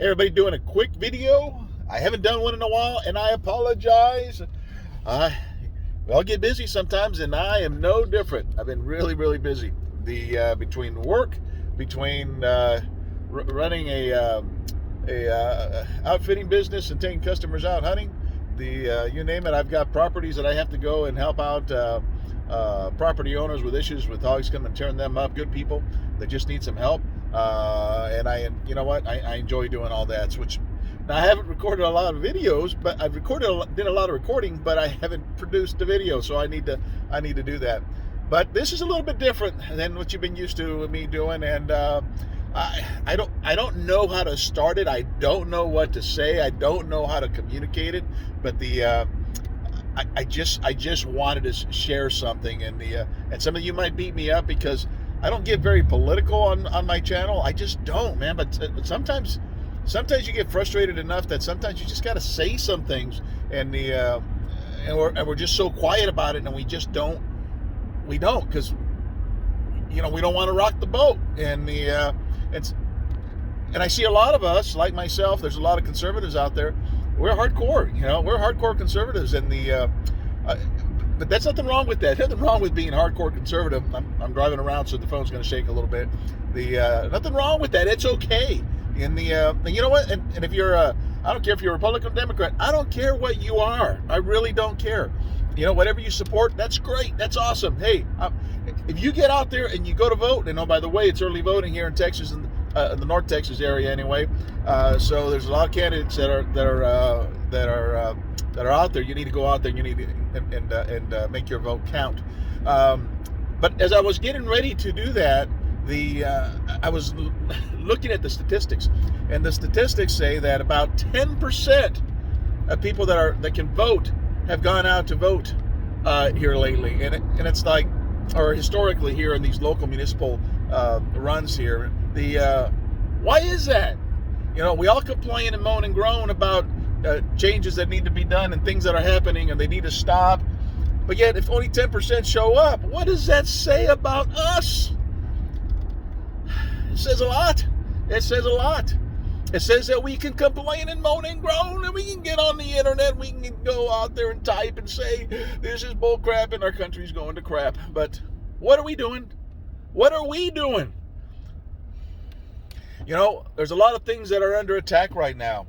Hey everybody, doing a quick video. I haven't done one in a while, and I apologize. We all get busy sometimes, and I am no different. I've been really, really busy. Between work, between running a outfitting business and taking customers out hunting, you name it. I've got properties that I have to go and help out property owners with issues with hogs, come and turn them up. Good people that just need some help. You know what? I enjoy doing all that. Now I haven't recorded a lot of videos, but I've did a lot of recording, but I haven't produced the video, so I need to do that. But this is a little bit different than what you've been used to me doing, and I don't know how to start it. I don't know what to say. I don't know how to communicate it. But I just wanted to share something, and some of you might beat me up because I don't get very political on my channel. I just don't, man. But sometimes you get frustrated enough that sometimes you just got to say some things, and we're just so quiet about it, and we don't because we don't want to rock the boat, and I see a lot of us, like myself. There's a lot of conservatives out there. We're hardcore, we're hardcore conservatives, and but that's nothing wrong with that. Nothing wrong with being hardcore conservative. I'm driving around, so the phone's going to shake a little bit. Nothing wrong with that. It's okay. And you know what? And if you're I don't care if you're a Republican or Democrat. I don't care what you are. I really don't care. Whatever you support, that's great. That's awesome. Hey, if you get out there and you go to vote, and by the way, it's early voting here in Texas, in the North Texas area anyway. So there's a lot of candidates that are out there. You need to go out there. You need to make your vote count. But as I was getting ready to do that, I was looking at the statistics, and the statistics say that about 10% of people that can vote have gone out to vote here lately, and it's like, or historically here in these local municipal runs here. Why is that? We all complain and moan and groan about changes that need to be done and things that are happening and they need to stop. But yet, if only 10% show up, what does that say about us? It says a lot. It says a lot. It says that we can complain and moan and groan, and we can get on the internet, we can go out there and type and say, this is bull crap and our country's going to crap. But what are we doing? What are we doing? There's a lot of things that are under attack right now.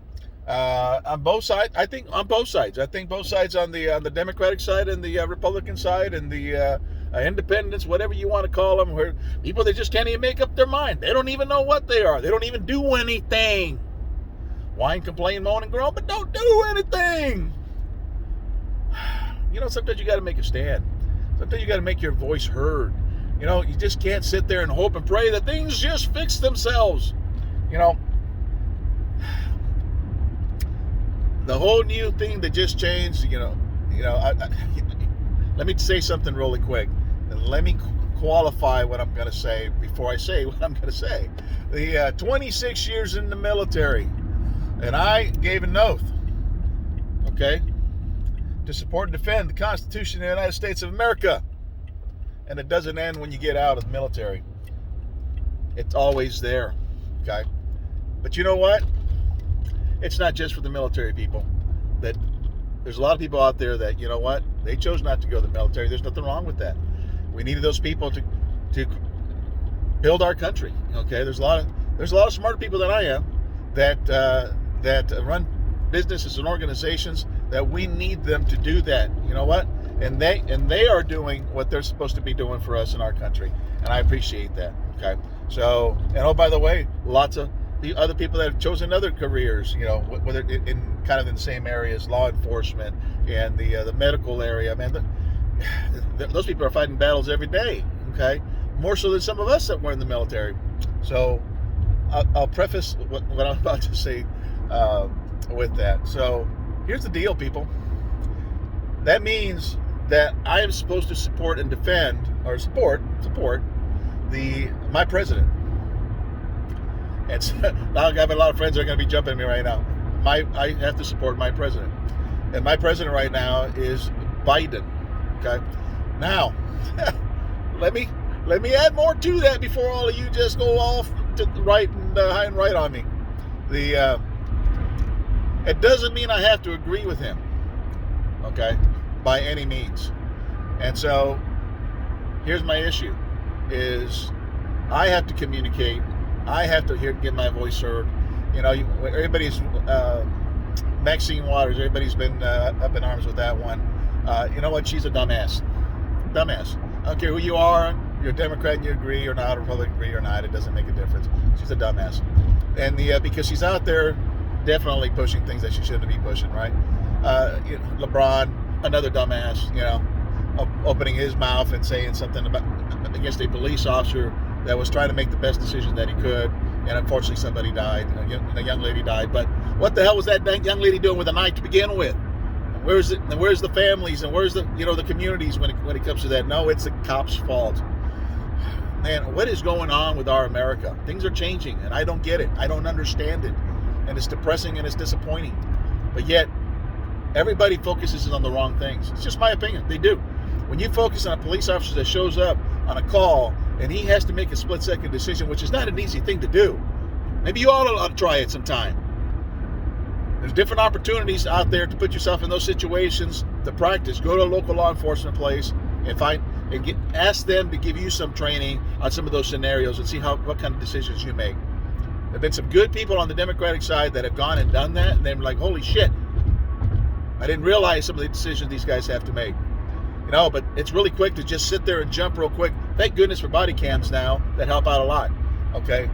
On both sides. I think on both sides. I think both sides, on the Democratic side and the Republican side, and the independents, whatever you want to call them, where people that just can't even make up their mind. They don't even know what they are. They don't even do anything. Whine, complain, moan, and groan, but don't do anything. Sometimes you got to make a stand. Sometimes you got to make your voice heard. You just can't sit there and hope and pray that things just fix themselves. The whole new thing that just changed, let me say something really quick, and let me qualify what I'm going to say before I say what I'm going to say. 26 years in the military, and I gave an oath, okay, to support and defend the Constitution of the United States of America. And it doesn't end when you get out of the military. It's always there, okay? But you know what? It's not just for the military people. That there's a lot of people out there that, they chose not to go to the military. There's nothing wrong with that. We needed those people to build our country, okay? There's a lot of smarter people than I am that run businesses and organizations that we need them to do that. You know what? And they are doing what they're supposed to be doing for us in our country, and I appreciate that. Okay, so, and oh, by the way, lots of the other people that have chosen other careers, whether in kind of in the same areas, law enforcement and the medical area, man, those people are fighting battles every day. Okay, more so than some of us that were in the military. So I'll preface what I'm about to say with that. So here's the deal, people. That means that I am supposed to support and defend, or support my president. And so, now I have a lot of friends that are going to be jumping at me right now. I have to support my president, and my president right now is Biden. Okay, now let me add more to that before all of you just go off to the right and high and right on me. It doesn't mean I have to agree with him, okay, by any means. And so here's my issue: is I have to communicate. I have to get my voice heard. You know, everybody's Maxine Waters. Everybody's been up in arms with that one. You know what? She's a dumbass. Dumbass. I don't care who you are. You're a Democrat and you agree or not, a Republican agree or not. It doesn't make a difference. She's a dumbass. And because she's out there definitely pushing things that she shouldn't be pushing, right? LeBron, another dumbass, you know, opening his mouth and saying something against a police officer that was trying to make the best decision that he could, and unfortunately somebody died, a young lady died. But what the hell was that young lady doing with a knife to begin with? Where's the families and where's the communities when it comes to that? No, it's the cops' fault. Man, what is going on with our America? Things are changing, and I don't get it. I don't understand it, and it's depressing and it's disappointing. But yet, everybody focuses on the wrong things. It's just my opinion. They do. When you focus on a police officer that shows up on a call and he has to make a split-second decision, which is not an easy thing to do. Maybe you ought to try it sometime. There's different opportunities out there to put yourself in those situations to practice. Go to a local law enforcement place and ask them to give you some training on some of those scenarios and see what kind of decisions you make. There have been some good people on the Democratic side that have gone and done that, and they're like, holy shit, I didn't realize some of the decisions these guys have to make. You know, but it's really quick to just sit there and jump real quick. Thank goodness for body cams now that help out a lot. Okay,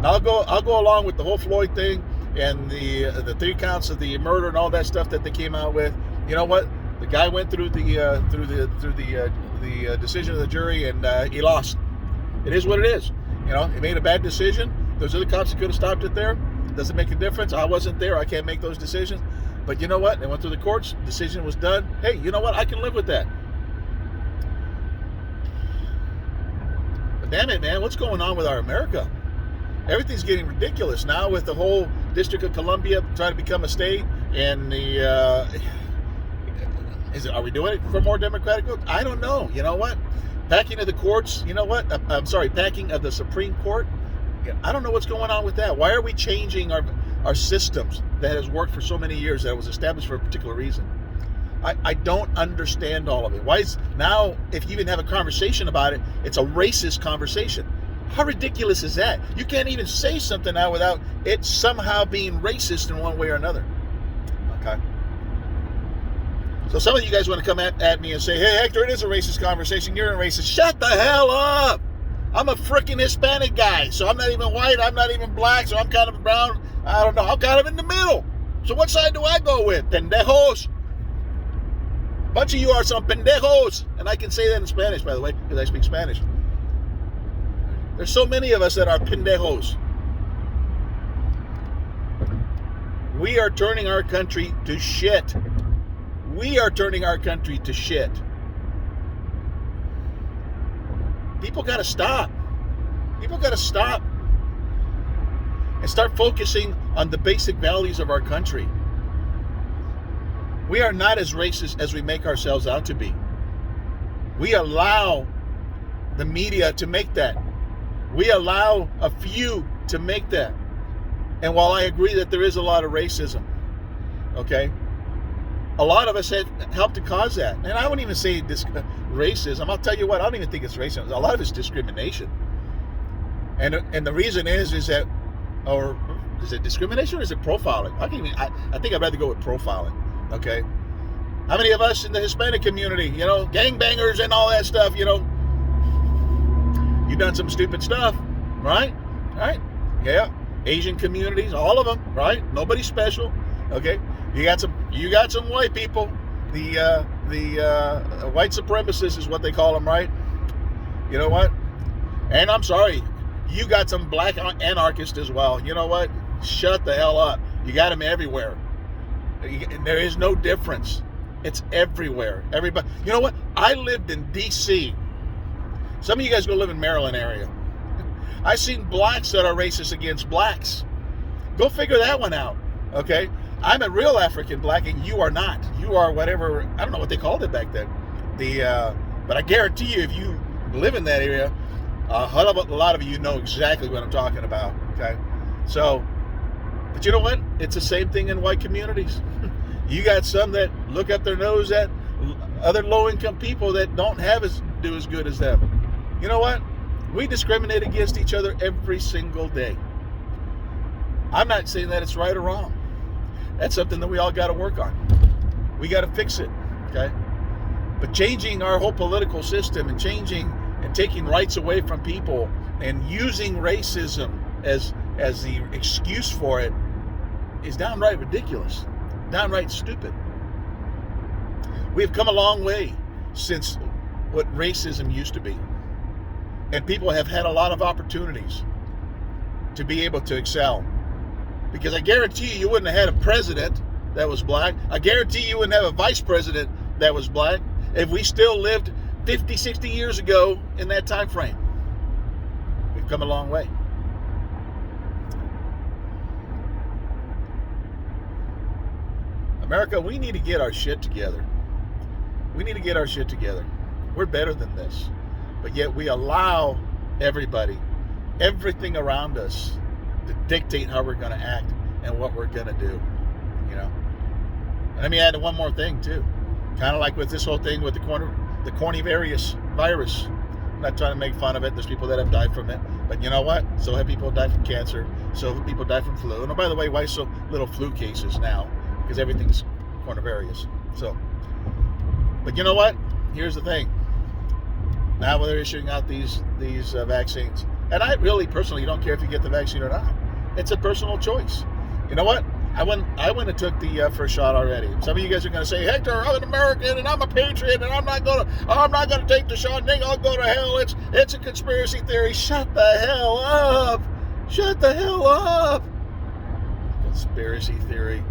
I'll go along with the whole Floyd thing and the 3 counts of the murder and all that stuff that they came out with. You know what? The guy went through the decision of the jury and he lost. It is what it is. You know, he made a bad decision. Those other cops that could have stopped it there. Doesn't make a difference. I wasn't there. I can't make those decisions. But you know what? They went through the courts. Decision was done. Hey, you know what? I can live with that. But damn it, man, what's going on with our America? Everything's getting ridiculous now with the whole District of Columbia trying to become a state, and are we doing it for more democratic votes? I don't know. You know what? Packing of the courts. You know what? Packing of the Supreme Court. I don't know what's going on with that. Why are we changing our systems that has worked for so many years, that was established for a particular reason? I don't understand all of it. Why is now, if you even have a conversation about it, it's a racist conversation? How ridiculous is that? You can't even say something now without it somehow being racist in one way or another. Okay. So some of you guys want to come at me and say, hey, Hector, it is a racist conversation. You're a racist. Shut the hell up. I'm a freaking Hispanic guy, so I'm not even white, I'm not even black, so I'm kind of brown. I don't know, I'm kind of in the middle. So what side do I go with? Pendejos. A bunch of you are some pendejos. And I can say that in Spanish, by the way, because I speak Spanish. There's so many of us that are pendejos. We are turning our country to shit. We are turning our country to shit. People got to stop. People got to stop and start focusing on the basic values of our country. We are not as racist as we make ourselves out to be. We allow the media to make that. We allow a few to make that. And while I agree that there is a lot of racism, okay, a lot of us have helped to cause that. And I wouldn't even say racism. I'll tell you what, I don't even think it's racism. A lot of it's discrimination. And the reason is that, or is it discrimination or is it profiling? I think I'd rather go with profiling, okay? How many of us in the Hispanic community, you know, gangbangers and all that stuff, you know, you've done some stupid stuff, right? Right? Yeah. Asian communities, all of them, right? Nobody special, okay? You got some white people, the white supremacists is what they call them, right? You know what? And I'm sorry, you got some black anarchists as well. You know what? Shut the hell up. You got them everywhere. There is no difference. It's everywhere. Everybody. You know what? I lived in D.C. Some of you guys go live in Maryland area. I've seen blacks that are racist against blacks. Go figure that one out, okay? I'm a real African black, and you are not. You are whatever, I don't know what they called it back then. But I guarantee you, if you live in that area, a lot of you know exactly what I'm talking about, okay? So, But you know what? It's the same thing in white communities. You got some that look up their nose at other low-income people that don't do as good as them. You know what? We discriminate against each other every single day. I'm not saying that it's right or wrong. That's something that we all got to work on. We got to fix it, okay? But changing our whole political system and changing and taking rights away from people and using racism as the excuse for it is downright ridiculous, downright stupid. We've come a long way since what racism used to be. And people have had a lot of opportunities to be able to excel. Because I guarantee you wouldn't have had a president that was black. I guarantee you wouldn't have a vice president that was black if we still lived 50, 60 years ago in that time frame. We've come a long way. America, we need to get our shit together. We need to get our shit together. We're better than this. But yet we allow everybody, everything around us to dictate how we're going to act and what we're going to do, you know. And let me add one more thing too. Kind of like with this whole thing with the coronavirus virus. I'm not trying to make fun of it. There's people that have died from it. But you know what? So have people died from cancer. So have people died from flu. And oh, by the way, why so little flu cases now? Because everything's coronavirus. So, but you know what? Here's the thing. Now they're issuing out these vaccines. And I really personally don't care if you get the vaccine or not. It's a personal choice. You know what? I went and took the first shot already. Some of you guys are going to say, Hector, I'm an American and I'm a patriot and I'm not gonna take the shot. And then I'll go to hell. It's a conspiracy theory. Shut the hell up. Shut the hell up. Conspiracy theory.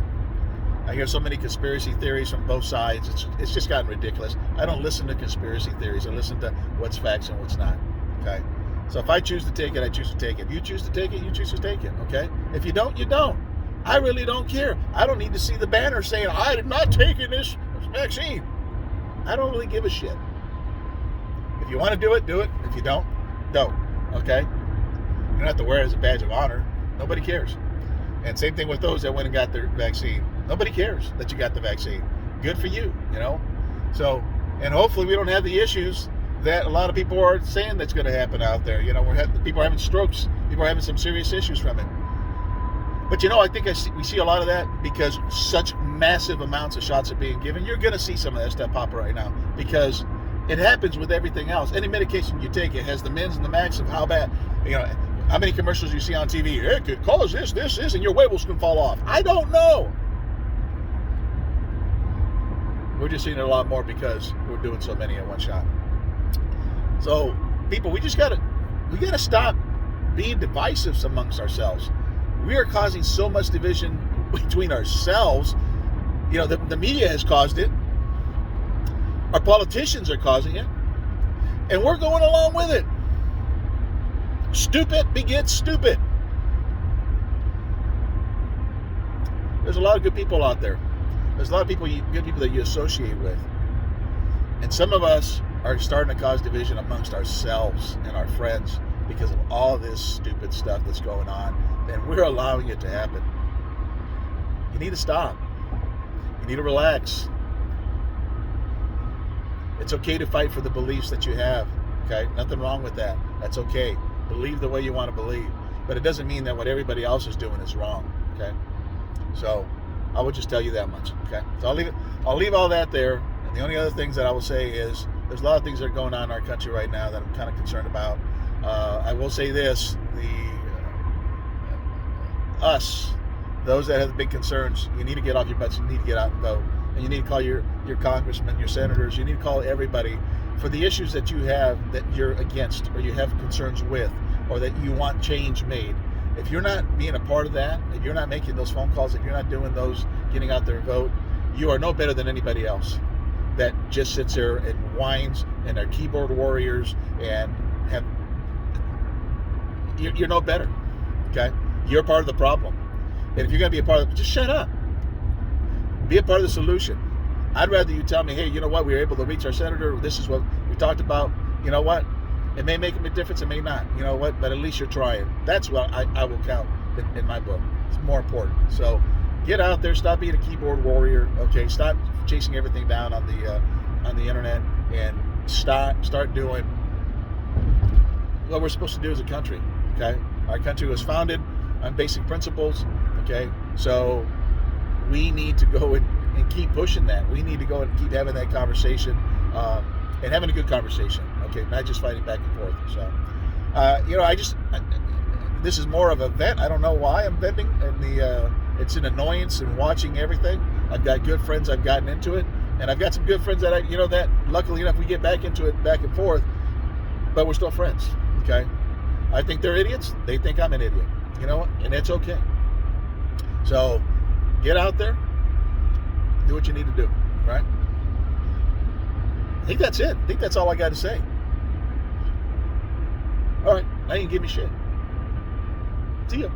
I hear so many conspiracy theories from both sides. It's just gotten ridiculous. I don't listen to conspiracy theories. I listen to what's facts and what's not. Okay. So if I choose to take it, I choose to take it. If you choose to take it, you choose to take it. Okay. If you don't, you don't. I really don't care. I don't need to see the banner saying, I did not take this vaccine. I don't really give a shit. If you want to do it, do it. If you don't, don't. Okay? You don't have to wear it as a badge of honor. Nobody cares. And same thing with those that went and got their vaccine. Nobody cares that you got the vaccine. Good for you, you know? So, and hopefully we don't have the issues that a lot of people are saying that's going to happen out there. You know, people are having strokes. People are having some serious issues from it. But you know, I think we see a lot of that because such massive amounts of shots are being given. You're going to see some of that stuff pop right now because it happens with everything else. Any medication you take, it has the mins and the max of how bad, you know, how many commercials you see on TV. It could cause this, and your webbles can fall off. I don't know. We're just seeing it a lot more because we're doing so many in one shot. So, people, we gotta stop being divisive amongst ourselves. We are causing so much division between ourselves. You know, the media has caused it. Our politicians are causing it. And we're going along with it. Stupid begets stupid. There's a lot of good people out there. There's a lot of good people that you associate with. And some of us are starting to cause division amongst ourselves and our friends because of all this stupid stuff that's going on. And we're allowing it to happen. You need to stop. You need to relax. It's okay to fight for the beliefs that you have. Okay? Nothing wrong with that. That's okay. Believe the way you want to believe. But it doesn't mean that what everybody else is doing is wrong. Okay? So I would just tell you that much. Okay? So I'll leave all that there. And the only other things that I will say is there's a lot of things that are going on in our country right now that I'm kind of concerned about. I will say this, those that have big concerns, you need to get off your butts, you need to get out and vote. And you need to call your congressmen, your senators, you need to call everybody for the issues that you have that you're against or you have concerns with or that you want change made. If you're not being a part of that, if you're not making those phone calls, if you're not doing those, getting out there and vote, you are no better than anybody else that just sits there and whines and are keyboard warriors and have... You're no better, okay? You're part of the problem. And if you're going to be a part of it, just shut up. Be a part of the solution. I'd rather you tell me, hey, you know what? We were able to reach our senator. This is what we talked about. You know what? It may make a difference. It may not. You know what? But at least you're trying. That's what I will count in my book. It's more important. So get out there, stop being a keyboard warrior. Okay, stop chasing everything down on the internet, and start doing what we're supposed to do as a country. Okay, our country was founded on basic principles. Okay, so we need to go and keep pushing that. We need to go and keep having that conversation, and having a good conversation. Okay, not just fighting back and forth. So, this is more of a vent. I don't know why I'm venting, and it's an annoyance in watching everything. I've got good friends. I've gotten into it, and I've got some good friends that that luckily enough we get back into it back and forth, but we're still friends. Okay, I think they're idiots. They think I'm an idiot. You know what? And it's okay. So get out there, do what you need to do. Right? I think that's it. I think that's all I got to say. All right, now you can give me shit. See ya.